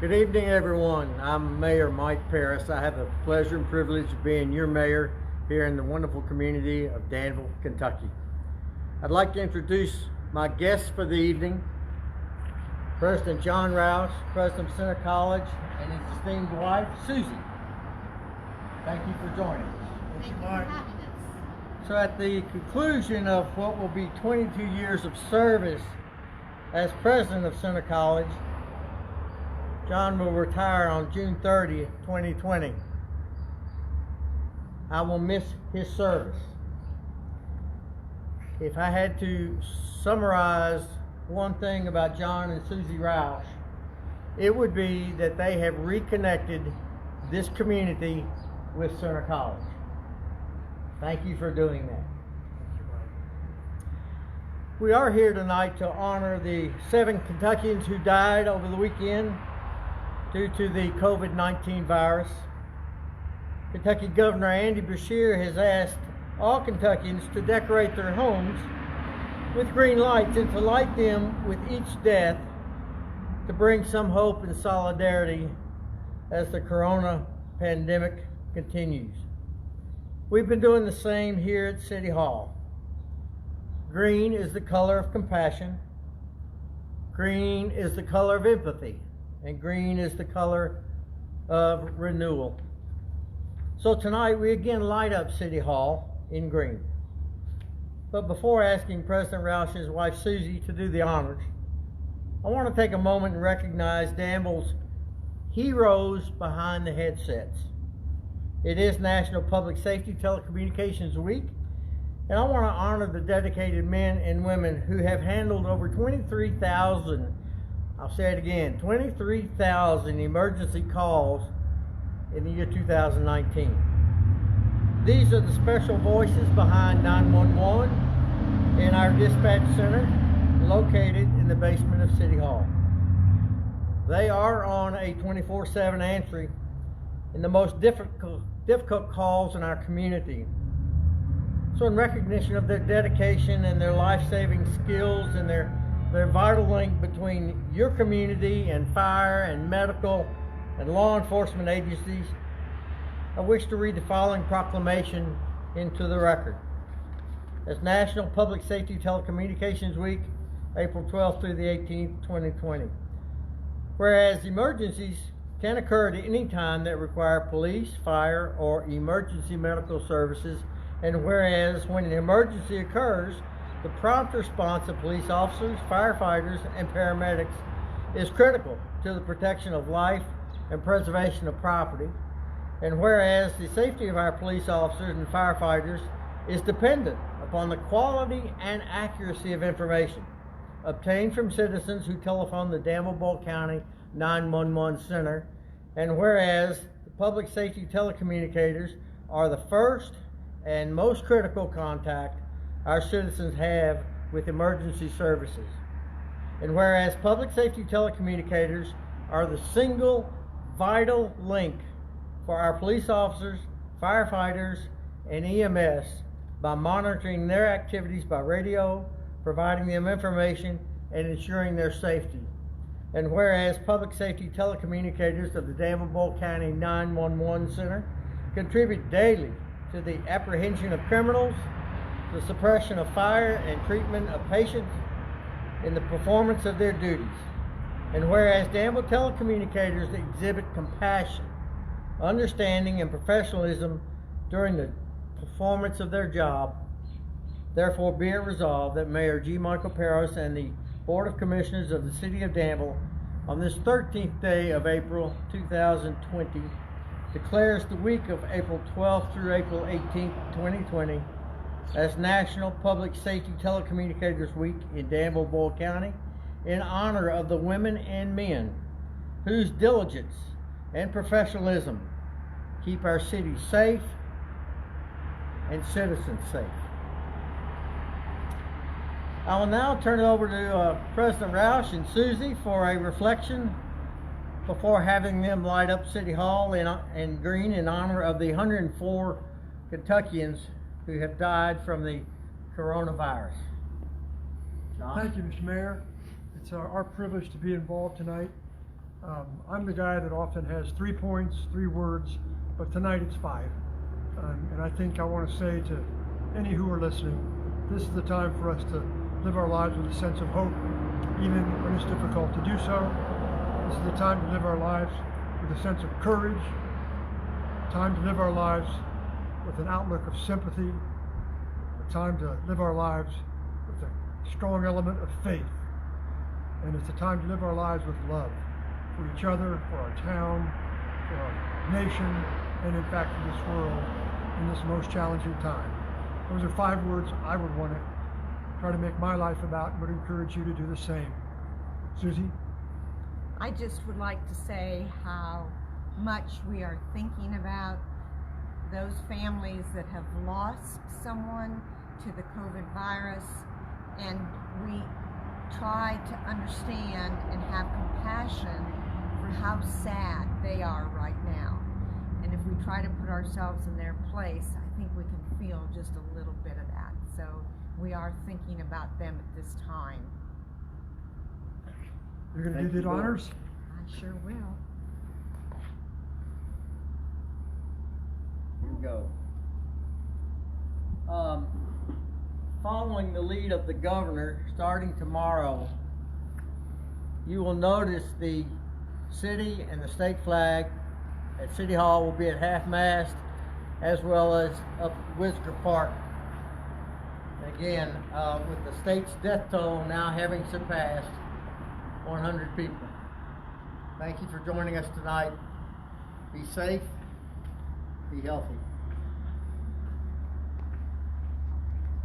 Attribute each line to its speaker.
Speaker 1: Good evening, everyone. I'm Mayor Mike Perros. I have the pleasure and privilege of being your mayor here in the wonderful community of Danville, Kentucky. I'd like to introduce my guests for the evening, President John Roush, President of Center College, and his esteemed wife, Susie. Thank you for joining us.
Speaker 2: Thank you for having us.
Speaker 1: So at the conclusion of what will be 22 years of service as President of Center College, John will retire on June 30th, 2020. I will miss his service. If I had to summarize one thing about John and Susie Roush, it would be that they have reconnected this community with Center College. Thank you for doing that. We are here tonight to honor the 7 Kentuckians who died over the weekend due to the COVID-19 virus. Kentucky Governor Andy Beshear has asked all Kentuckians to decorate their homes with green lights and to light them with each death to bring some hope and solidarity as the corona pandemic continues. We've been doing the same here at City Hall. Green is the color of compassion. Green is the color of empathy. And green is the color of renewal. So tonight we again light up City Hall in green. But before asking President Roush and his wife Susie to do the honors, I want to take a moment and recognize Danville's heroes behind the headsets. It is National Public Safety Telecommunications Week, and I want to honor the dedicated men and women who have handled over 23,000, I'll say it again, 23,000 emergency calls in the year 2019. These are the special voices behind 911 in our dispatch center located in the basement of City Hall. They are on a 24/7 answering in the most difficult calls in our community. So in recognition of their dedication and their life-saving skills and their vital link between your community and fire and medical and law enforcement agencies, I wish to read the following proclamation into the record. As National Public Safety Telecommunications Week, April 12th through the 18th, 2020. Whereas emergencies can occur at any time that require police, fire, or emergency medical services, and whereas when an emergency occurs, the prompt response of police officers, firefighters, and paramedics is critical to the protection of life and preservation of property. And whereas the safety of our police officers and firefighters is dependent upon the quality and accuracy of information obtained from citizens who telephone the Danville County 911 Center. And whereas the public safety telecommunicators are the first and most critical contact our citizens have with emergency services. And whereas public safety telecommunicators are the single vital link for our police officers, firefighters, and EMS by monitoring their activities by radio, providing them information, and ensuring their safety. And whereas public safety telecommunicators of the Danville County 911 Center contribute daily to the apprehension of criminals, the suppression of fire, and treatment of patients in the performance of their duties. And whereas Danville telecommunicators exhibit compassion, understanding, and professionalism during the performance of their job, therefore be it resolved that Mayor G. Michael Perros and the Board of Commissioners of the City of Danville on this 13th day of April 2020 declares the week of April 12th through April 18th, 2020 as National Public Safety Telecommunicators Week in Danville County in honor of the women and men whose diligence and professionalism keep our city safe and citizens safe. I will now turn it over to President Roush and Susie for a reflection before having them light up City Hall in green in honor of the 104 Kentuckians who have died from the coronavirus. John?
Speaker 3: Thank you, Mr. Mayor. It's our privilege to be involved tonight I'm the guy that often has 3 points, 3 words, but tonight it's 5. And I think I want to say to any who are listening, this is the time for us to live our lives with a sense of hope, even when it's difficult to do so. This is the time to live our lives with a sense of courage, time to live our lives with an outlook of sympathy, a time to live our lives with a strong element of faith. And it's a time to live our lives with love for each other, for our town, for our nation, and in fact for this world in this most challenging time. Those are 5 words I would want to try to make my life about and would encourage you to do the same. Susie?
Speaker 2: I just would like to say how much we are thinking about those families that have lost someone to the COVID virus, and we try to understand and have compassion for how sad they are right now. And if we try to put ourselves in their place, I think we can feel just a little bit of that. So we are thinking about them at this time.
Speaker 3: You're going to do the honors?
Speaker 2: I sure will.
Speaker 1: Here we go. Following the lead of the governor, starting tomorrow, you will notice the city and the state flag at City Hall will be at half-mast, as well as up at Whisker Park. Again, with the state's death toll now having surpassed 100 people. Thank you for joining us tonight. Be safe, be healthy.